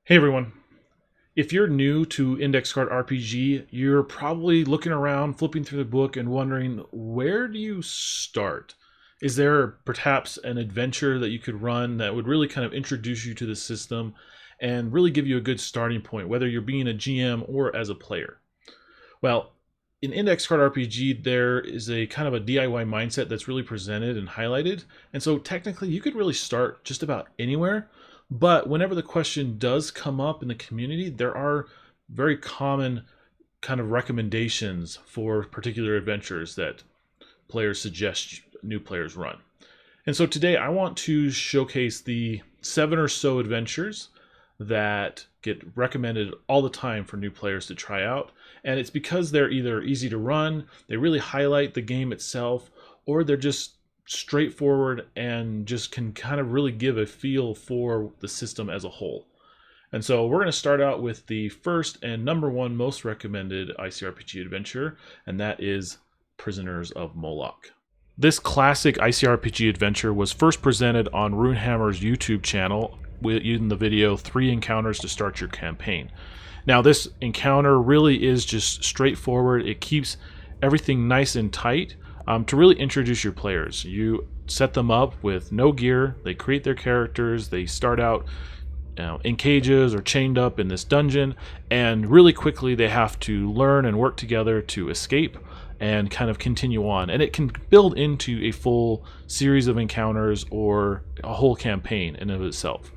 Hey everyone. If you're new to Index Card RPG, you're probably looking around, flipping through the book, and wondering, where do you start? Is there perhaps an adventure that you could run that would really kind of introduce you to the system and really give you a good starting point, whether you're being a GM or as a player? Well, in Index Card RPG, there is a kind of a DIY mindset that's really presented and highlighted. And so technically, you could really start just about anywhere. But whenever the question does come up in the community, there are very common kind of recommendations for particular adventures that players suggest new players run. And so today I want to showcase the 7 or so adventures that get recommended all the time for new players to try out. And it's because they're either easy to run, they really highlight the game itself, or they're just straightforward and just can kind of really give a feel for the system as a whole. And so we're going to start out with the first and number one most recommended ICRPG adventure, and that is Prisoners of Moloch. This classic ICRPG adventure was first presented on Runehammer's YouTube channel using the video 3 encounters to start your campaign. Now this encounter really is just straightforward. It keeps everything nice and tight to really introduce your players. You set them up with no gear, they create their characters, they start out in cages or chained up in this dungeon, and really quickly they have to learn and work together to escape and kind of continue on. And it can build into a full series of encounters or a whole campaign in and of itself.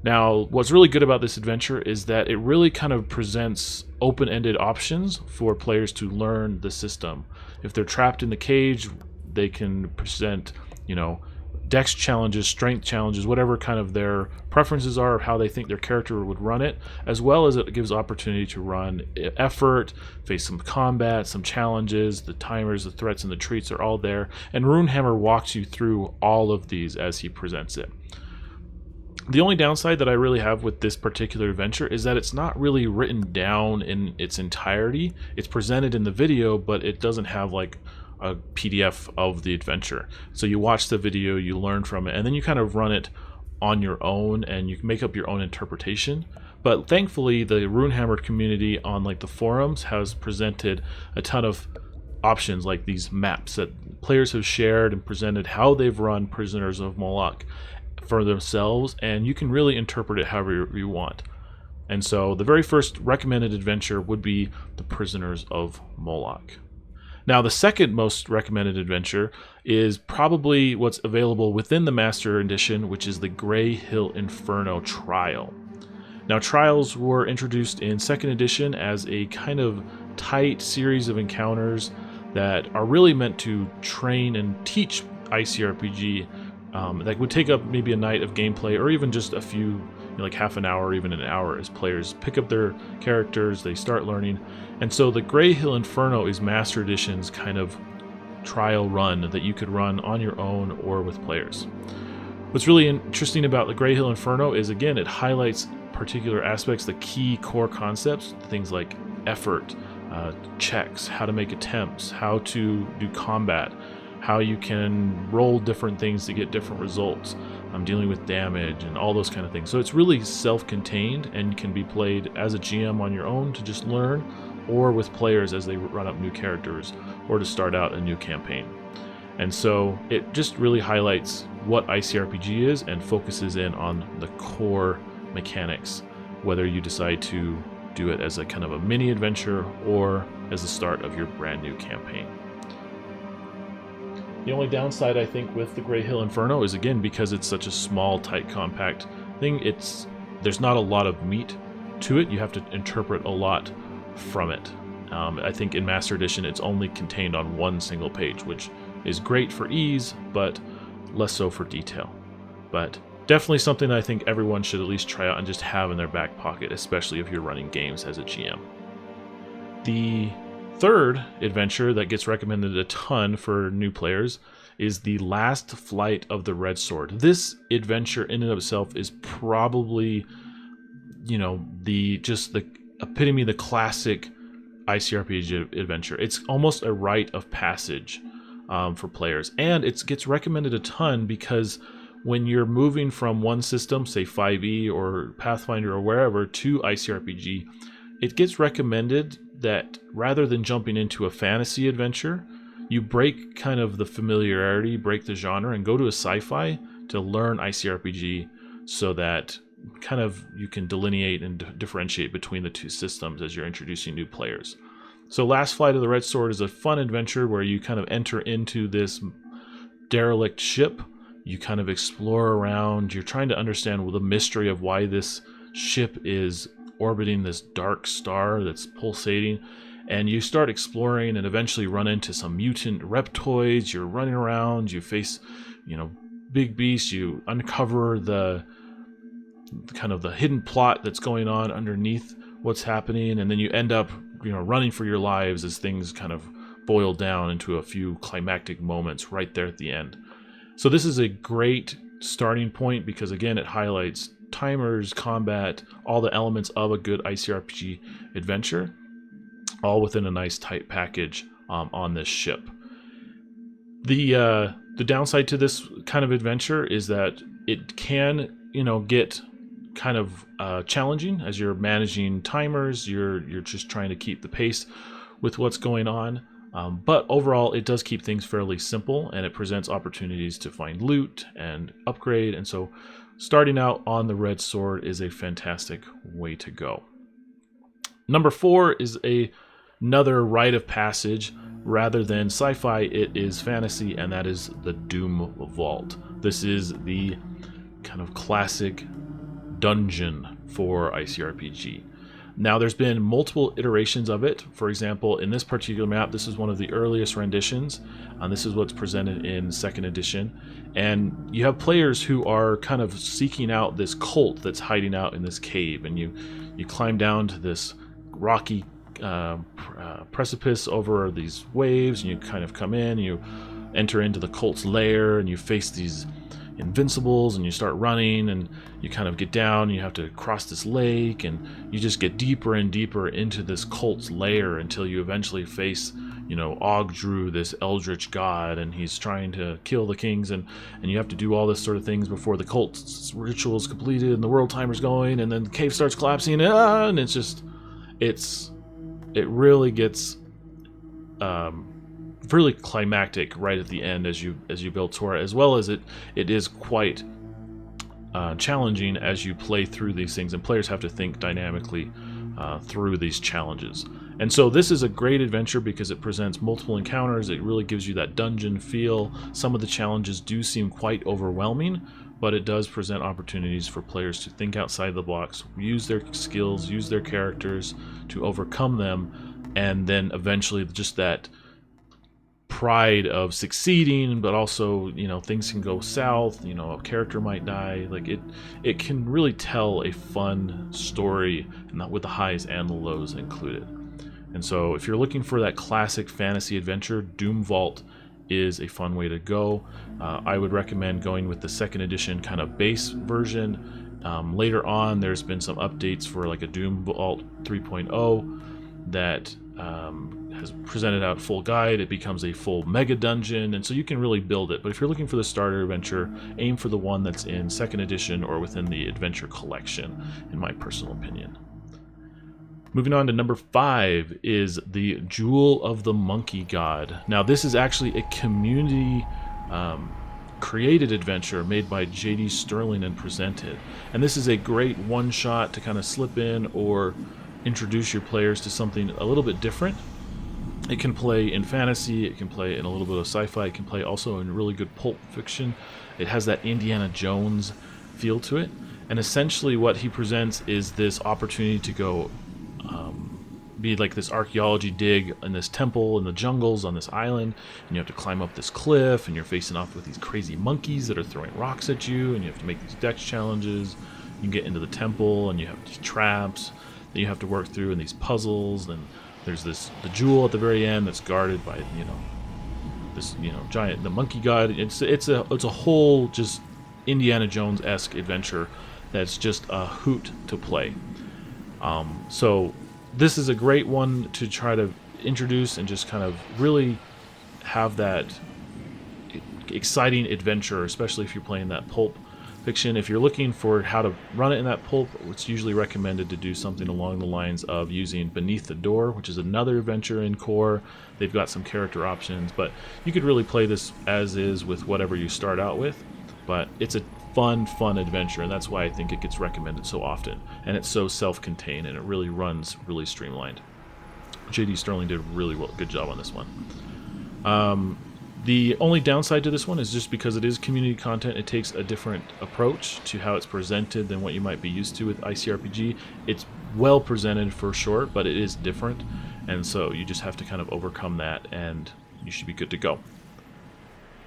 Now, what's really good about this adventure is that it really kind of presents open-ended options for players to learn the system. If they're trapped in the cage, they can present, dex challenges, strength challenges, whatever kind of their preferences are of how they think their character would run it, as well as it gives opportunity to run effort, face some combat, some challenges, the timers, the threats, and the treats are all there, and Runehammer walks you through all of these as he presents it. The only downside that I really have with this particular adventure is that it's not really written down in its entirety. It's presented in the video, but it doesn't have like a PDF of the adventure. So you watch the video, you learn from it, and then you kind of run it on your own and you can make up your own interpretation. But thankfully, the Runehammer community on like the forums has presented a ton of options like these maps that players have shared and presented how they've run Prisoners of Moloch for themselves, and you can really interpret it however you want. And so the very first recommended adventure would be the Prisoners of Moloch. Now the second most recommended adventure is probably what's available within the Master Edition, which is the Grey Hill Inferno Trial. Now trials were introduced in 2nd edition as a kind of tight series of encounters that are really meant to train and teach ICRPG. That would take up maybe a night of gameplay or even just a few, like half an hour or even an hour as players pick up their characters, they start learning. And so the Grey Hill Inferno is Master Edition's kind of trial run that you could run on your own or with players. What's really interesting about the Grey Hill Inferno is, again, it highlights particular aspects, the key core concepts, things like effort, checks, how to make attempts, how to do combat, how you can roll different things to get different results. I'm dealing with damage and all those kind of things. So it's really self-contained and can be played as a GM on your own to just learn, or with players as they run up new characters or to start out a new campaign. And so it just really highlights what ICRPG is and focuses in on the core mechanics, whether you decide to do it as a kind of a mini adventure or as the start of your brand new campaign. The only downside, I think, with the Grey Hill Inferno is, again, because it's such a small, tight, compact thing, there's not a lot of meat to it. You have to interpret a lot from it. I think in Master Edition, it's only contained on one single page, which is great for ease, but less so for detail. But definitely something that I think everyone should at least try out and just have in their back pocket, especially if you're running games as a GM. The third adventure that gets recommended a ton for new players is The Last Flight of the Red Sword. This adventure in and of itself is probably, the epitome, the classic ICRPG adventure. It's almost a rite of passage for players, and it gets recommended a ton because when you're moving from one system, say 5e or Pathfinder or wherever, to ICRPG, it gets recommended that rather than jumping into a fantasy adventure, you break kind of the familiarity, break the genre, and go to a sci-fi to learn ICRPG, so that kind of you can delineate and differentiate between the two systems as you're introducing new players. So Last Flight of the Red Sword is a fun adventure where you kind of enter into this derelict ship. You kind of explore around. You're trying to understand the mystery of why this ship is orbiting this dark star that's pulsating. And you start exploring and eventually run into some mutant reptoids. You're running around. You face, big beasts. You uncover the kind of the hidden plot that's going on underneath what's happening. And then you end up, running for your lives as things kind of boil down into a few climactic moments right there at the end. So this is a great starting point because, again, it highlights timers, combat, all the elements of a good ICRPG adventure, all within a nice tight package on this ship. The downside to this kind of adventure is that it can, get kind of challenging as you're managing timers. You're just trying to keep the pace with what's going on. But overall, it does keep things fairly simple, and it presents opportunities to find loot and upgrade. And so starting out on the Red Sword is a fantastic way to go. Number 4 is another rite of passage. Rather than sci-fi, it is fantasy, and that is the Doomvault. This is the kind of classic dungeon for ICRPG. Now, there's been multiple iterations of it. For example, in this particular map, this is one of the earliest renditions, and this is what's presented in 2nd edition. And you have players who are kind of seeking out this cult that's hiding out in this cave, and you climb down to this rocky precipice over these waves, and you kind of come in, you enter into the cult's lair, and you face these invincibles, and you start running, and you kind of get down, you have to cross this lake, and you just get deeper and deeper into this cult's lair until you eventually face, Ogdru, this eldritch god, and he's trying to kill the kings, and you have to do all this sort of things before the cult's ritual is completed and the world timer's going, and then the cave starts collapsing, and it really gets really climactic right at the end as you build toward it, as well as it is quite challenging as you play through these things, and players have to think dynamically through these challenges. And so this is a great adventure because it presents multiple encounters. It really gives you that dungeon feel. Some of the challenges do seem quite overwhelming, but it does present opportunities for players to think outside the box, use their skills, use their characters to overcome them, and then eventually just that pride of succeeding, but also, things can go south, a character might die. Like it can really tell a fun story, and with the highs and the lows included. And so if you're looking for that classic fantasy adventure, Doomvault is a fun way to go. I would recommend going with the 2nd edition kind of base version. Later on, there's been some updates for like a Doomvault 3.0 that has presented out a full guide. It becomes a full mega dungeon, and so you can really build it. But if you're looking for the starter adventure, aim for the one that's in 2nd edition or within the adventure collection, in my personal opinion. Moving on to number 5 is the Jewel of the Monkey God. Now, this is actually a community created adventure made by J.D. Sterling and presented. And this is a great one-shot to kind of slip in or introduce your players to something a little bit different. It can play in fantasy, it can play in a little bit of sci-fi, it can play also in really good pulp fiction. It has that Indiana Jones feel to it. And essentially what he presents is this opportunity to go be like this archaeology dig in this temple in the jungles on this island, and you have to climb up this cliff, and you're facing off with these crazy monkeys that are throwing rocks at you, and you have to make these dex challenges. You get into the temple, and you have these traps that you have to work through, and these puzzles, and there's the jewel at the very end that's guarded by this giant, the monkey god. It's a whole just Indiana Jones-esque adventure that's just a hoot to play. So this is a great one to try to introduce and just kind of really have that exciting adventure, especially if you're playing that pulp fiction. If you're looking for how to run it in that pulp, it's usually recommended to do something along the lines of using Beneath the Door, which is another adventure in core. They've got some character options, but you could really play this as is with whatever you start out with. But it's a fun adventure, and that's why I think it gets recommended so often. And it's so self-contained, and it really runs really streamlined. J.D. Sterling did a really good job on this one. The only downside to this one is just because it is community content, it takes a different approach to how it's presented than what you might be used to with ICRPG. It's well presented for sure, but it is different, and so you just have to kind of overcome that, and you should be good to go.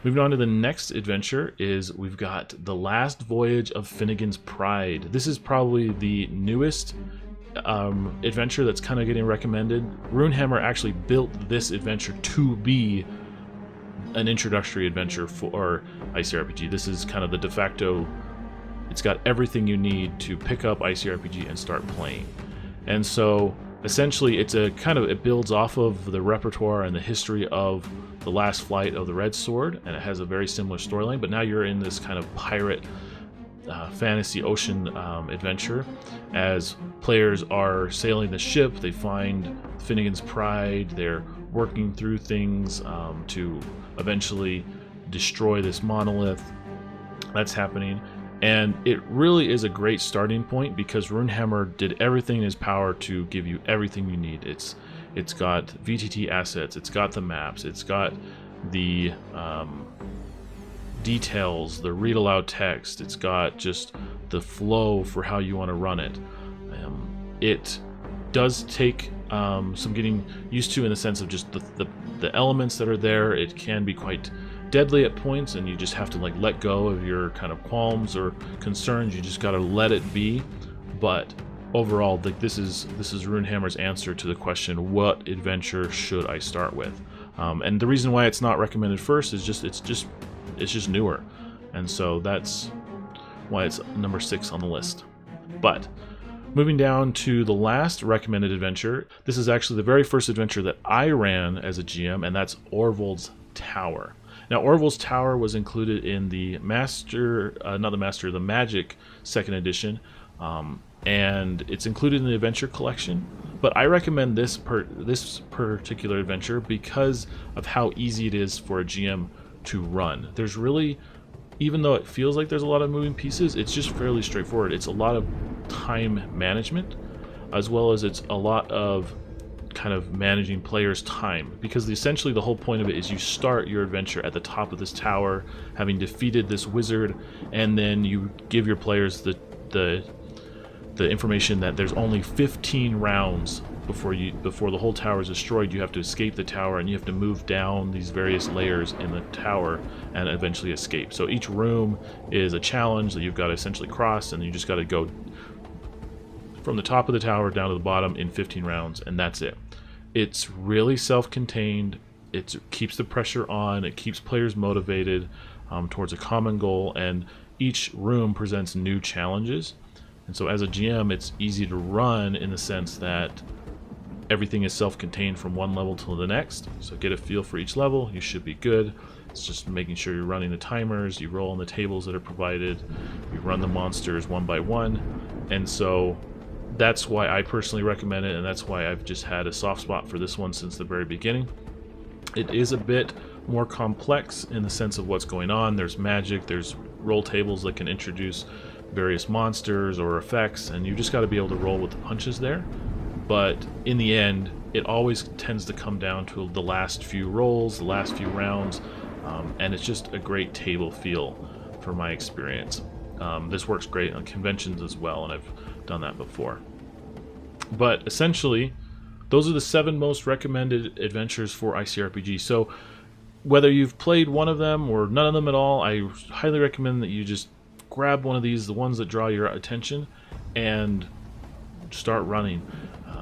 Moving on to the next adventure is we've got The Last Voyage of Finnegan's Pride. This is probably the newest adventure that's kind of getting recommended. Runehammer actually built this adventure to be an introductory adventure for ICRPG. This is kind of the de facto, it's got everything you need to pick up ICRPG and start playing. And so essentially it's a kind of, it builds off of the repertoire and the history of The Last Flight of the Red Sword, and it has a very similar storyline, but now you're in this kind of pirate fantasy ocean adventure. As players are sailing the ship, they find Finnegan's Pride, they're working through things to eventually destroy this monolith that's happening. And it really is a great starting point because Runehammer did everything in his power to give you everything you need. It's got VTT assets, it's got the maps, it's got the details, the read aloud text, it's got just the flow for how you want to run it. It does take some getting used to in the sense of just the elements that are there. It can be quite deadly at points, and you just have to like let go of your kind of qualms or concerns. You just got to let it be. But overall, like this is Runehammer's answer to the question, what adventure should I start with? And the reason why it's not recommended first is it's just newer, and so that's why it's number 6 on the list. But moving down to the last recommended adventure, this is actually the very first adventure that I ran as a GM, and that's Orvalds Tower. Now, Orvalds Tower was included in the the Magic 2nd edition, and it's included in the Adventure Collection. But I recommend this particular adventure because of how easy it is for a GM to run. There's really, even though it feels like there's a lot of moving pieces, it's just fairly straightforward. It's a lot of time management, as well as it's a lot of kind of managing players' time, because essentially the whole point of it is you start your adventure at the top of this tower, having defeated this wizard, and then you give your players the information that there's only 15 rounds before the whole tower is destroyed. You have to escape the tower, and you have to move down these various layers in the tower and eventually escape. So each room is a challenge that you've got to essentially cross, and you just got to go from the top of the tower down to the bottom in 15 rounds, and that's it. It's really self-contained. It keeps the pressure on. It keeps players motivated towards a common goal, and each room presents new challenges. And so as a GM, it's easy to run in the sense that everything is self-contained from one level to the next. So get a feel for each level. You should be good. It's just making sure you're running the timers, you roll on the tables that are provided, you run the monsters one by one. And so that's why I personally recommend it, and that's why I've just had a soft spot for this one since the very beginning. It is a bit more complex in the sense of what's going on. There's magic, there's roll tables that can introduce various monsters or effects, and you just got to be able to roll with the punches there. But in the end, it always tends to come down to the last few rolls, the last few rounds, and it's just a great table feel for my experience. This works great on conventions as well, and I've done that before. But essentially, those are the 7 most recommended adventures for ICRPG. So whether you've played one of them or none of them at all, I highly recommend that you just grab one of these, the ones that draw your attention, and start running.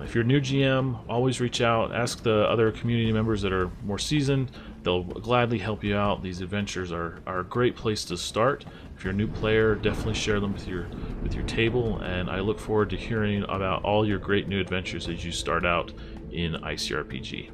If you're a new GM, always reach out, ask the other community members that are more seasoned. They'll gladly help you out. These adventures are a great place to start. If you're a new player, definitely share them with your table, and I look forward to hearing about all your great new adventures as you start out in ICRPG.